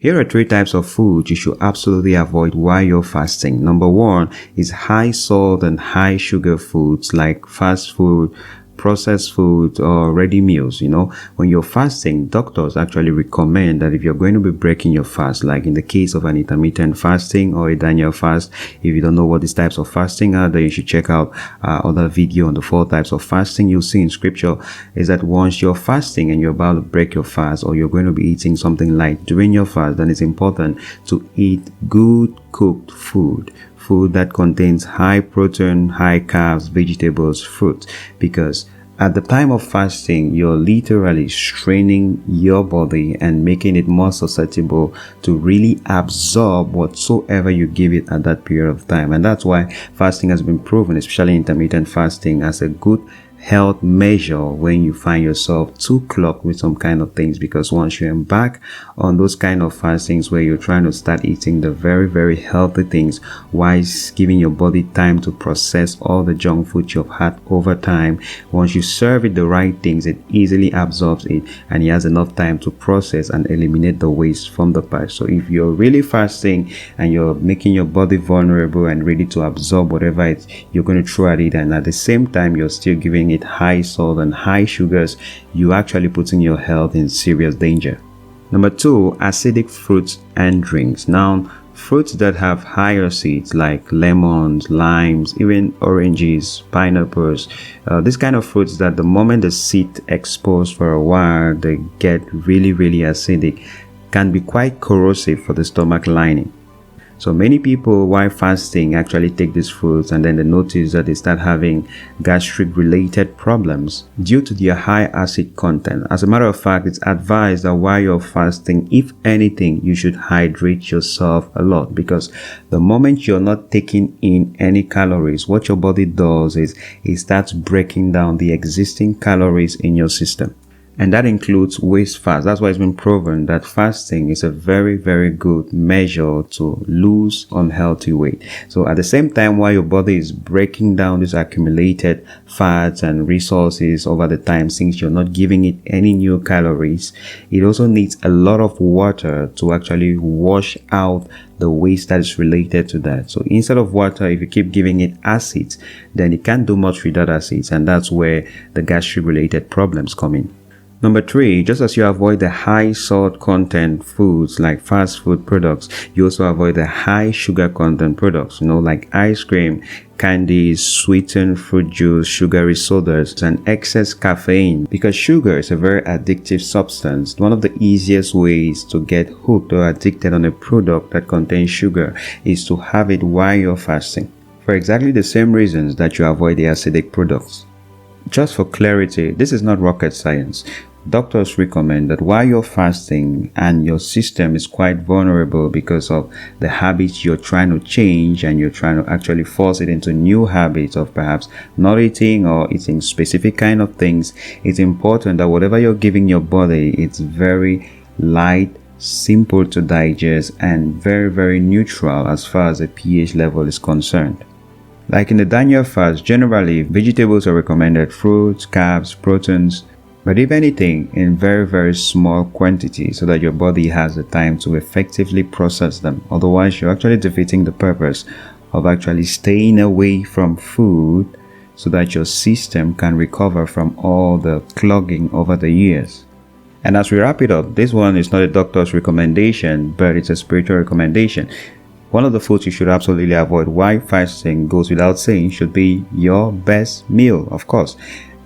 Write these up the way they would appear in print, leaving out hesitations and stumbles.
Here are 3 types of food you should absolutely avoid while you're fasting. Number 1 is high salt and high sugar foods like fast food, processed food, or ready meals. When you're fasting, doctors actually recommend that if you're going to be breaking your fast, like in the case of an intermittent fasting or a Daniel fast, if you don't know what these types of fasting are, then you should check out other video on the 4 types of fasting you'll see in scripture. Is that once you're fasting and you're about to break your fast, or you're going to be eating something light during your fast, then it's important to eat good cooked food that contains high protein, high carbs, vegetables, fruit, because at the time of fasting, you're literally straining your body and making it more susceptible to really absorb whatsoever you give it at that period of time. And that's why fasting has been proven, especially intermittent fasting, as a good health measure when you find yourself too clogged with some kind of things, because once you embark on those kind of fastings where you're trying to start eating the very, very healthy things while giving your body time to process all the junk food you've had over time, once you serve it the right things, it easily absorbs it and it has enough time to process and eliminate the waste from the past. So if you're really fasting and you're making your body vulnerable and ready to absorb whatever you're going to throw at it, and at the same time you're still giving it high salt and high sugars, you're actually putting your health in serious danger. Number 2, acidic fruits and drinks. Now, fruits that have higher acids like lemons, limes, even oranges, pineapples, this kind of fruits that the moment they sit exposed for a while, they get really, really acidic, can be quite corrosive for the stomach lining. So many people while fasting actually take these fruits, and then they notice that they start having gastric related problems due to their high acid content. As a matter of fact, it's advised that while you're fasting, if anything, you should hydrate yourself a lot, because the moment you're not taking in any calories, what your body does is it starts breaking down the existing calories in your system. And that includes waste fast. That's why it's been proven that fasting is a very, very good measure to lose unhealthy weight. So at the same time, while your body is breaking down these accumulated fats and resources over the time, since you're not giving it any new calories, it also needs a lot of water to actually wash out the waste that is related to that. So instead of water, if you keep giving it acids, then it can't do much with that acids, and that's where the gastric related problems come in. Number 3, just as you avoid the high salt content foods like fast food products, you also avoid the high sugar content products, like ice cream, candies, sweetened fruit juice, sugary sodas, and excess caffeine, because sugar is a very addictive substance. One of the easiest ways to get hooked or addicted on a product that contains sugar is to have it while you're fasting, for exactly the same reasons that you avoid the acidic products. Just for clarity, this is not rocket science. Doctors recommend that while you're fasting and your system is quite vulnerable because of the habits you're trying to change, and you're trying to actually force it into new habits of perhaps not eating or eating specific kind of things, it's important that whatever you're giving your body, it's very light, simple to digest, and very, very neutral as far as the pH level is concerned. Like in the Daniel fast, generally vegetables are recommended, fruits, carbs, proteins, but if anything, in very, very small quantity, so that your body has the time to effectively process them. Otherwise, you're actually defeating the purpose of actually staying away from food so that your system can recover from all the clogging over the years. And as we wrap it up, this one is not a doctor's recommendation, but it's a spiritual recommendation. One of the foods you should absolutely avoid while fasting, goes without saying, should be your best meal, of course.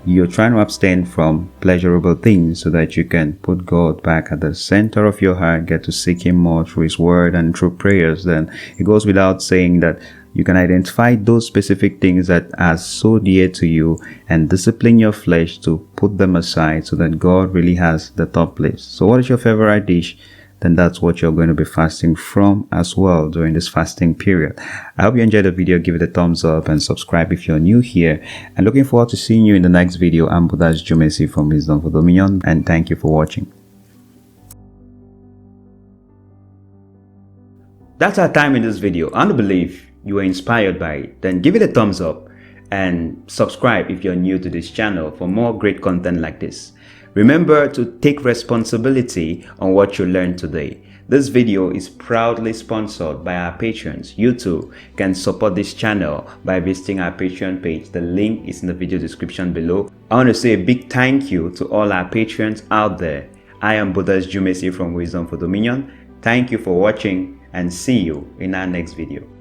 You're trying to abstain from pleasurable things so that you can put God back at the center of your heart, get to seek Him more through His Word and through prayers. Then it goes without saying that you can identify those specific things that are so dear to you and discipline your flesh to put them aside so that God really has the top place. So what is your favorite dish? Then that's what you're going to be fasting from as well during this fasting period. I hope you enjoyed the video. Give it a thumbs up and subscribe if you're new here. And looking forward to seeing you in the next video. I'm Buddha's Jumesi from Wisdom for Dominion, and thank you for watching. That's our time in this video. I believe you were inspired by it. Then give it a thumbs up and subscribe if you're new to this channel for more great content like this. Remember to take responsibility on what you learned today. This video is proudly sponsored by our patrons. You too can support this channel by visiting our Patreon page. The link is in the video description below. I want to say a big thank you to all our patrons out there. I am Bodas Jumesi from Wisdom for Dominion. Thank you for watching and see you in our next video.